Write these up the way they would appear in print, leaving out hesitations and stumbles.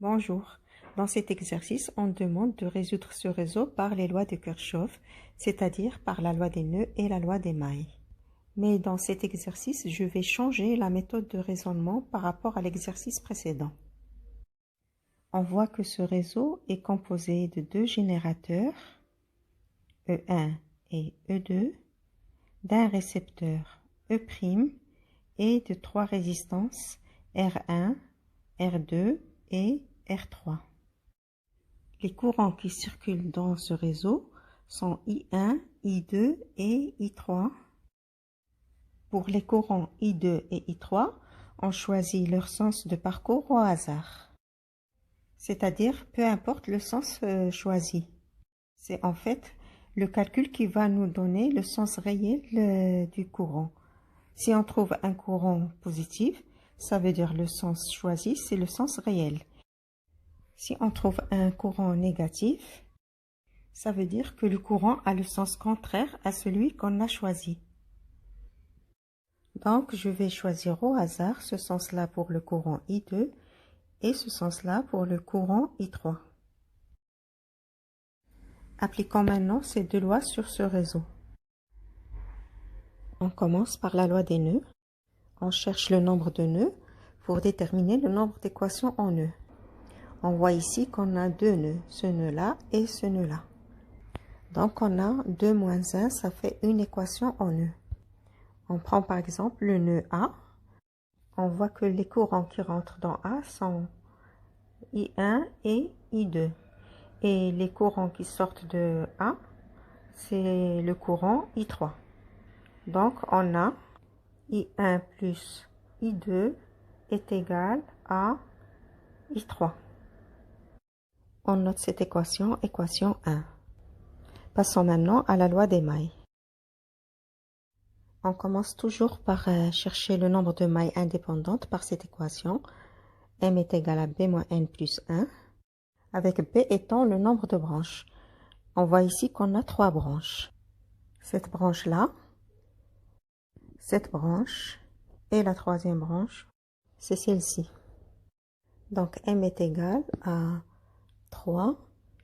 Bonjour. Dans cet exercice, on demande de résoudre ce réseau par les lois de Kirchhoff, c'est-à-dire par la loi des nœuds et la loi des mailles. Mais dans cet exercice, je vais changer la méthode de raisonnement par rapport à l'exercice précédent. On voit que ce réseau est composé de deux générateurs, E1 et E2, d'un récepteur E' et de trois résistances R1, R2 et R3. Les courants qui circulent dans ce réseau sont I1, I2 et I3. Pour les courants I2 et I3, on choisit leur sens de parcours au hasard. C'est-à-dire, peu importe le sens choisi. C'est en fait le calcul qui va nous donner le sens réel du courant. Si on trouve un courant positif, ça veut dire le sens choisi, c'est le sens réel. Si on trouve un courant négatif, ça veut dire que le courant a le sens contraire à celui qu'on a choisi. Donc, je vais choisir au hasard ce sens-là pour le courant I2 et ce sens-là pour le courant I3. Appliquons maintenant ces deux lois sur ce réseau. On commence par la loi des nœuds. On cherche le nombre de nœuds pour déterminer le nombre d'équations en nœuds. On voit ici qu'on a deux nœuds, ce nœud-là et ce nœud-là. Donc, on a 2 moins 1, ça fait une équation en nœud. On prend par exemple le nœud A. On voit que les courants qui rentrent dans A sont I1 et I2. Et les courants qui sortent de A, c'est le courant I3. Donc, on a I1 plus I2 est égal à I3. On note cette équation, équation 1. Passons maintenant à la loi des mailles. On commence toujours par chercher le nombre de mailles indépendantes par cette équation. M est égal à B moins N plus 1, avec B étant le nombre de branches. On voit ici qu'on a 3 branches. Cette branche-là, cette branche et la troisième branche, c'est celle-ci. Donc M est égal à 3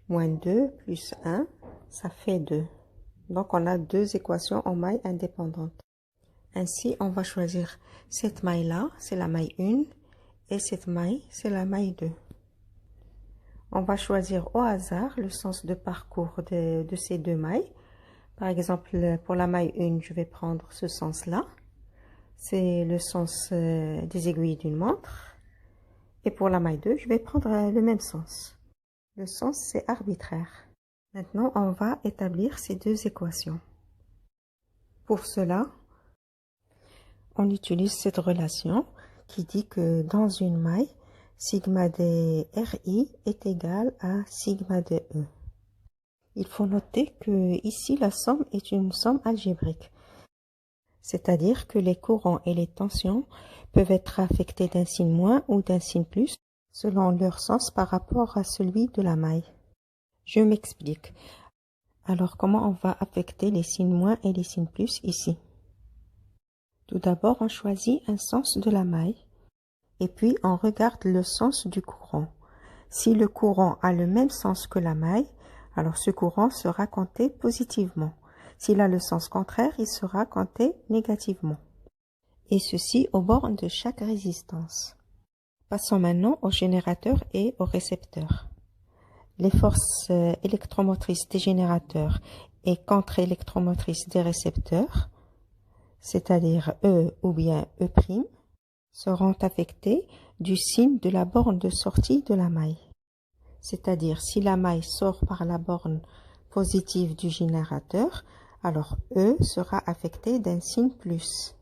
moins 2 plus 1, ça fait 2. Donc on a deux équations en mailles indépendantes. Ainsi, on va choisir cette maille-là, c'est la maille 1, et cette maille, c'est la maille 2. On va choisir au hasard le sens de parcours de ces deux mailles. Par exemple, pour la maille 1, je vais prendre ce sens-là. C'est le sens des aiguilles d'une montre. Et pour la maille 2, je vais prendre le même sens. Le sens, c'est arbitraire. Maintenant, on va établir ces deux équations. Pour cela, on utilise cette relation qui dit que dans une maille, sigma de RI est égal à sigma de E. Il faut noter que ici la somme est une somme algébrique, c'est-à-dire que les courants et les tensions peuvent être affectés d'un signe moins ou d'un signe plus selon leur sens par rapport à celui de la maille. Je m'explique. Alors comment on va affecter les signes moins et les signes plus ici? Tout d'abord, on choisit un sens de la maille et puis on regarde le sens du courant. Si le courant a le même sens que la maille, alors ce courant sera compté positivement. S'il a le sens contraire, il sera compté négativement. Et ceci aux bornes de chaque résistance. Passons maintenant au générateur et au récepteur. Les forces électromotrices des générateurs et contre-électromotrices des récepteurs, c'est-à-dire E ou bien E', seront affectées du signe de la borne de sortie de la maille. C'est-à-dire si la maille sort par la borne positive du générateur, alors E sera affecté d'un signe plus.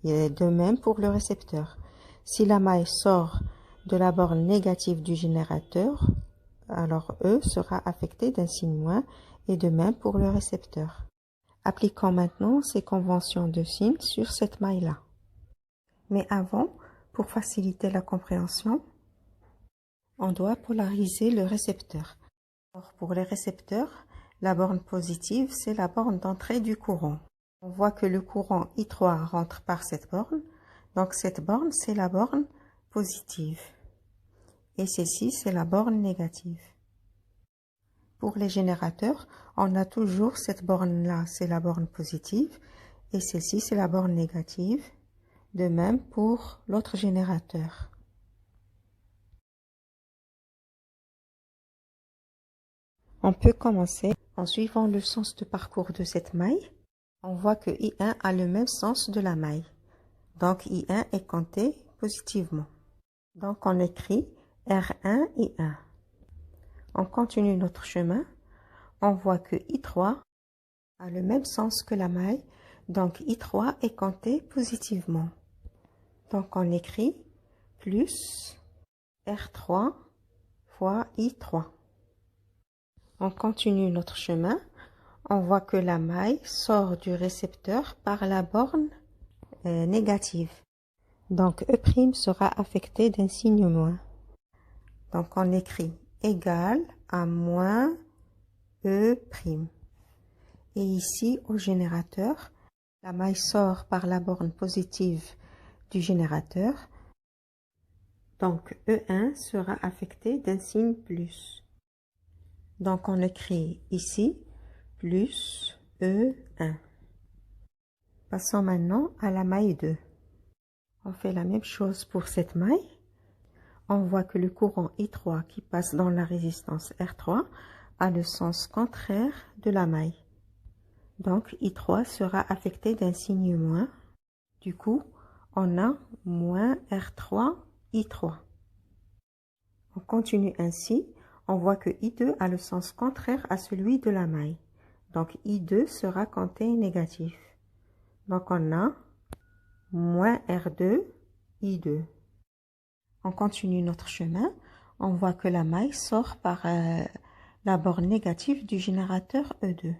Et de même pour le récepteur. Si la maille sort de la borne négative du générateur, alors E sera affecté d'un signe moins et de même pour le récepteur. Appliquons maintenant ces conventions de signes sur cette maille-là. Mais avant, pour faciliter la compréhension, on doit polariser le récepteur. Alors pour les récepteurs, la borne positive, c'est la borne d'entrée du courant. On voit que le courant I3 rentre par cette borne, donc cette borne, c'est la borne positive. et celle-ci, c'est la borne négative. Pour les générateurs, on a toujours cette borne-là, c'est la borne positive, et celle-ci, c'est la borne négative. De même pour l'autre générateur. On peut commencer en suivant le sens de parcours de cette maille. On voit que I1 a le même sens de la maille. Donc I1 est compté positivement. Donc on écrit R1, I1. On continue notre chemin. On voit que I3 a le même sens que la maille. Donc I3 est compté positivement. Donc on écrit plus R3 fois I3. On continue notre chemin. On voit que la maille sort du récepteur par la borne négative. Donc E' sera affecté d'un signe moins. Donc on écrit égal à moins E'. Et ici au générateur, la maille sort par la borne positive du générateur. Donc E1 sera affecté d'un signe plus. Donc on écrit ici plus E1. Passons maintenant à la maille 2. On fait la même chose pour cette maille. On voit que le courant I3 qui passe dans la résistance R3 a le sens contraire de la maille. Donc I3 sera affecté d'un signe moins. Du coup, on a moins R3 I3. On continue ainsi. On voit que I2 a le sens contraire à celui de la maille. Donc I2 sera compté négatif. Donc on a moins R2 I2. On continue notre chemin. On voit que la maille sort par la borne négative du générateur E2.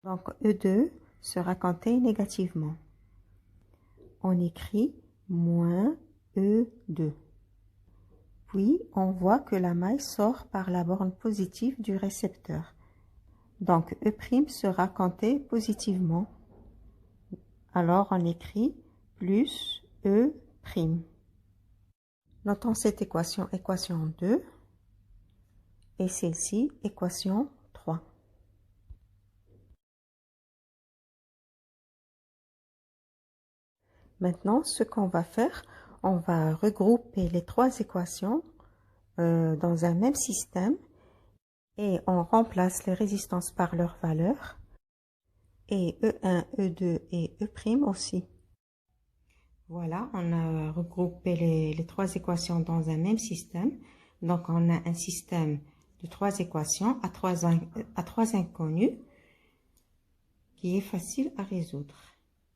Donc E2 sera compté négativement. On écrit moins E2. Puis, on voit que la maille sort par la borne positive du récepteur. Donc, E' sera compté positivement. Alors, on écrit plus E'. Notons cette équation, équation 2, et celle-ci, équation 3. Maintenant, ce qu'on va faire, on va regrouper les trois équations dans un même système et on remplace les résistances par leurs valeurs et E1, E2 et E' aussi. Voilà, on a regroupé les trois équations dans un même système. Donc, on a un système de trois équations à trois inconnus qui est facile à résoudre.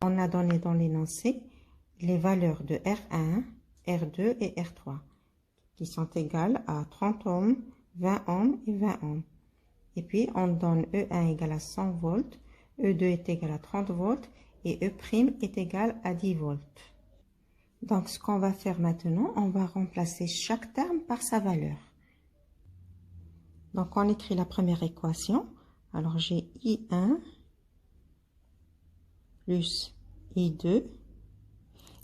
On a donné dans l'énoncé les valeurs de R1, R2 et R3 qui sont égales à 30 ohms, 20 ohms et 20 ohms. Et puis, on donne E1 égale à 100 volts, E2 est égal à 30 volts et E' est égal à 10 volts. Donc, ce qu'on va faire maintenant, on va remplacer chaque terme par sa valeur. Donc, on écrit la première équation. Alors, j'ai I1 plus I2.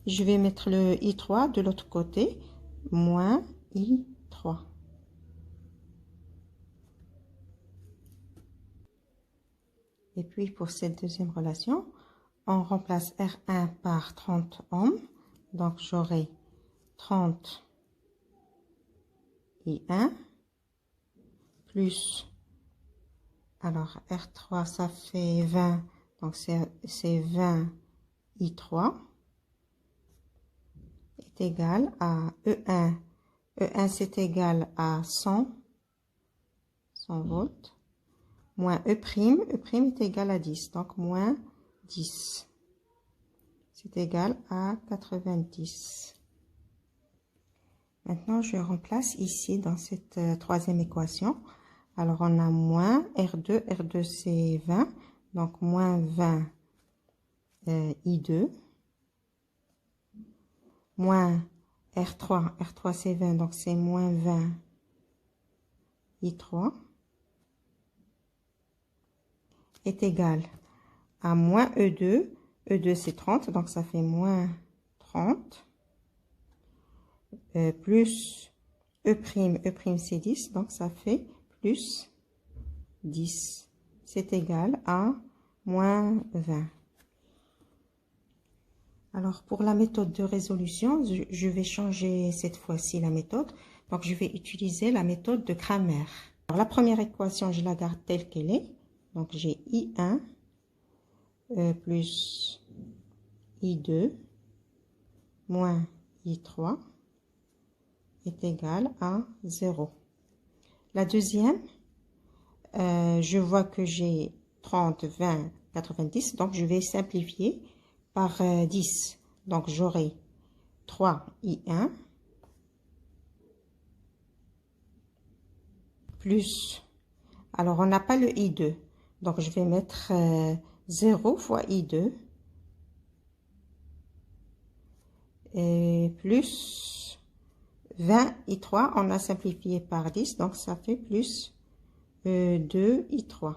Je vais mettre le I3 de l'autre côté, moins I3. Et puis, pour cette deuxième relation, on remplace R1 par 30 ohms. Donc, j'aurai 30 I1 plus, alors R3, ça fait 20, donc c'est 20 I3 est égal à E1. E1, c'est égal à 100 volts, moins E'. E' est égal à 10, donc moins 10. C'est égal à 90. Maintenant, je remplace ici dans cette troisième équation. Alors, on a moins R2. R2, c'est 20. Donc, moins 20 I2. Moins R3. R3, c'est 20. Donc, c'est moins 20 I3. Est égal à moins E2. E2, c'est 30. Donc, ça fait moins 30. Plus E', c'est 10, donc ça fait plus 10. C'est égal à moins 20. Alors, pour la méthode de résolution, je vais changer cette fois-ci la méthode. Donc, je vais utiliser la méthode de Cramer. Alors, la première équation, je la garde telle qu'elle est. Donc, j'ai I1 plus I2 moins I3 est égal à 0. La deuxième, je vois que j'ai 30, 20, 90. Donc, je vais simplifier par 10. Donc, j'aurai 3i1 plus, alors on n'a pas le i2, donc je vais mettre 0 fois i2 et plus 20i3, on a simplifié par 10, donc ça fait plus 2i3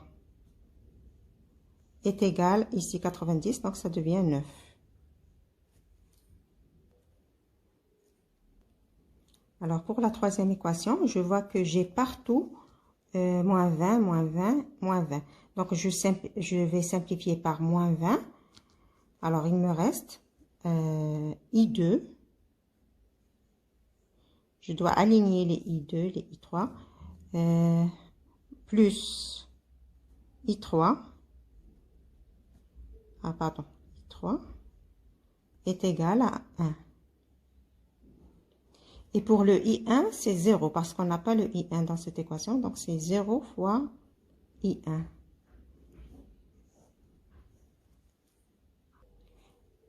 est égal ici 90, donc ça devient 9. Alors, pour la troisième équation, je vois que j'ai partout moins 20, moins 20, moins 20. Donc, je vais simplifier par moins 20. Alors, il me reste I2. Je dois aligner les I2, les I3. Plus I3. Ah, pardon. I3 est égal à 1. Et pour le I1, c'est 0 parce qu'on n'a pas le I1 dans cette équation. Donc, c'est 0 fois I1.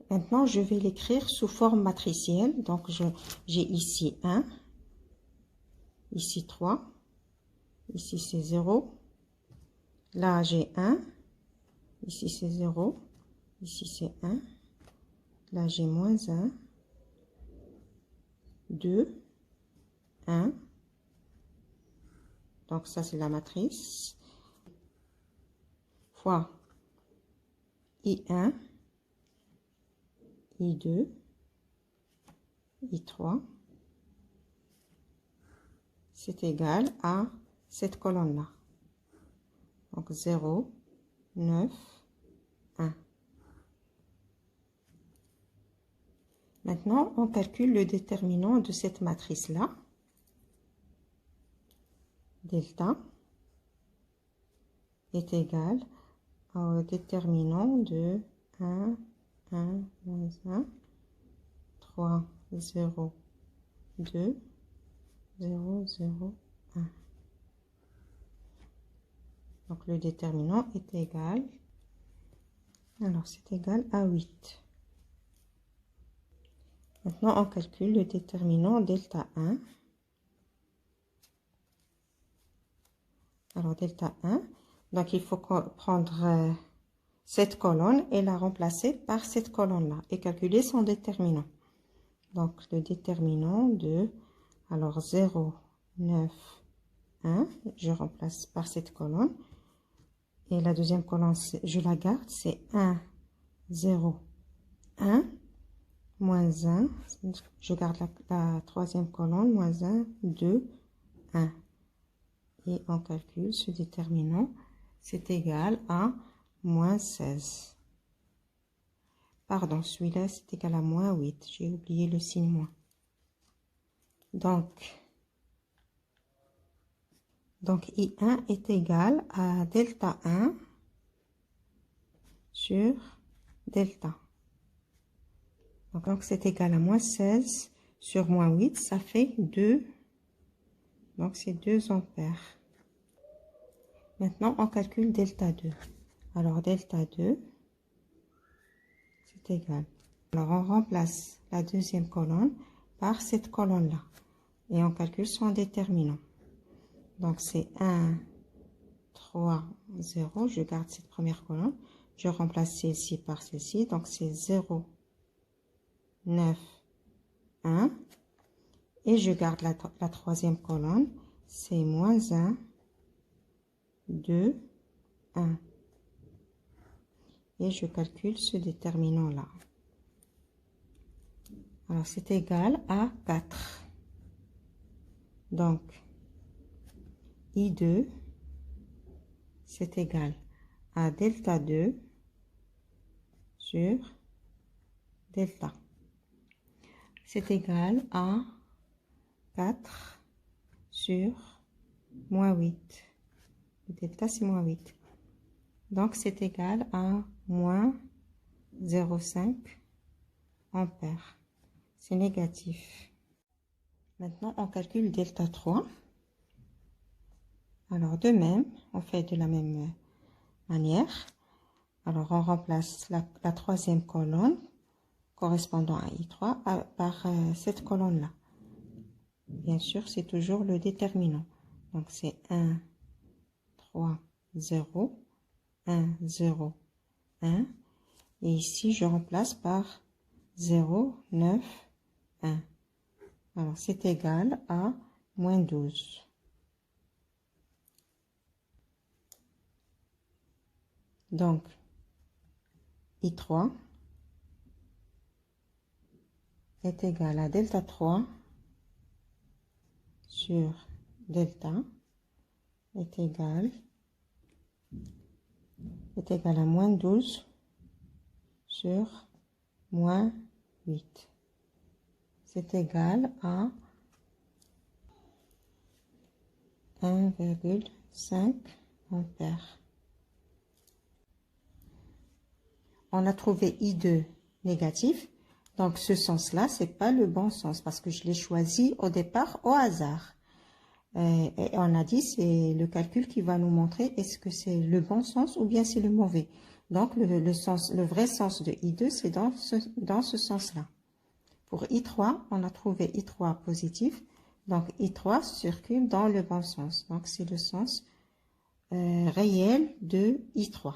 Maintenant, je vais l'écrire sous forme matricielle. Donc, j'ai ici 1, ici 3, ici c'est 0. Là, j'ai 1, ici c'est 0, ici c'est 1. Là, j'ai moins 1, 2, 1. Donc, ça, c'est la matrice. Fois I1, I2, I3. C'est égal à cette colonne-là. Donc, 0, 9, 1. Maintenant, on calcule le déterminant de cette matrice-là. Delta est égal au déterminant de 1, 1, moins 1, 3, 0, 2, 0, 0, 1. Donc, le déterminant est égal, alors c'est égal à 8. Maintenant, on calcule le déterminant delta 1. Alors, delta 1, donc il faut prendre cette colonne et la remplacer par cette colonne-là et calculer son déterminant. Donc, le déterminant de, alors 0, 9, 1, je remplace par cette colonne. Et la deuxième colonne, je la garde, c'est 1, 0, 1, moins 1. Je garde la troisième colonne, moins 1, 2, 1. Et on calcule ce déterminant, c'est égal à moins 16. Pardon, celui-là, c'est égal à moins 8. J'ai oublié le signe moins. Donc I1 est égal à delta 1 sur delta. Donc, c'est égal à moins 16 sur moins 8, ça fait 2. Donc, c'est 2 ampères. Maintenant, on calcule delta 2. Alors, delta 2, c'est égal. Alors, on remplace la deuxième colonne par cette colonne-là. Et on calcule son déterminant. Donc, c'est 1, 3, 0. Je garde cette première colonne. Je remplace celle-ci par celle-ci. Donc, c'est 0, 9, 1. Et je garde la troisième colonne. C'est moins 1, 2, 1. Et je calcule ce déterminant-là. Alors, c'est égal à 4. Donc, I2, c'est égal à delta 2 sur delta. C'est égal à 4 sur moins 8. Le delta, c'est moins 8. Donc, c'est égal à moins 0,5 ampères. C'est négatif. Maintenant, on calcule delta 3. Alors, de même, on fait de la même manière. Alors, on remplace la troisième colonne correspondant à I3 par cette colonne-là. Bien sûr, c'est toujours le déterminant. Donc, c'est 1, 3, 0, 1, 0, 1. Et ici, je remplace par 0, 9, 1. Alors, c'est égal à moins 12. Donc, I3 est égal à delta 3 sur delta est égal à moins 12 sur moins 8. C'est égal à 1,5 ampères. On a trouvé I2 négatif. Donc, ce sens-là, c'est pas le bon sens parce que je l'ai choisi au départ au hasard. Et on a dit, c'est le calcul qui va nous montrer est-ce que c'est le bon sens ou bien c'est le mauvais. Donc, le vrai sens de I2, c'est dans ce sens-là. Pour I3, on a trouvé I3 positif. Donc, I3 circule dans le bon sens. Donc, c'est le sens réel de I3.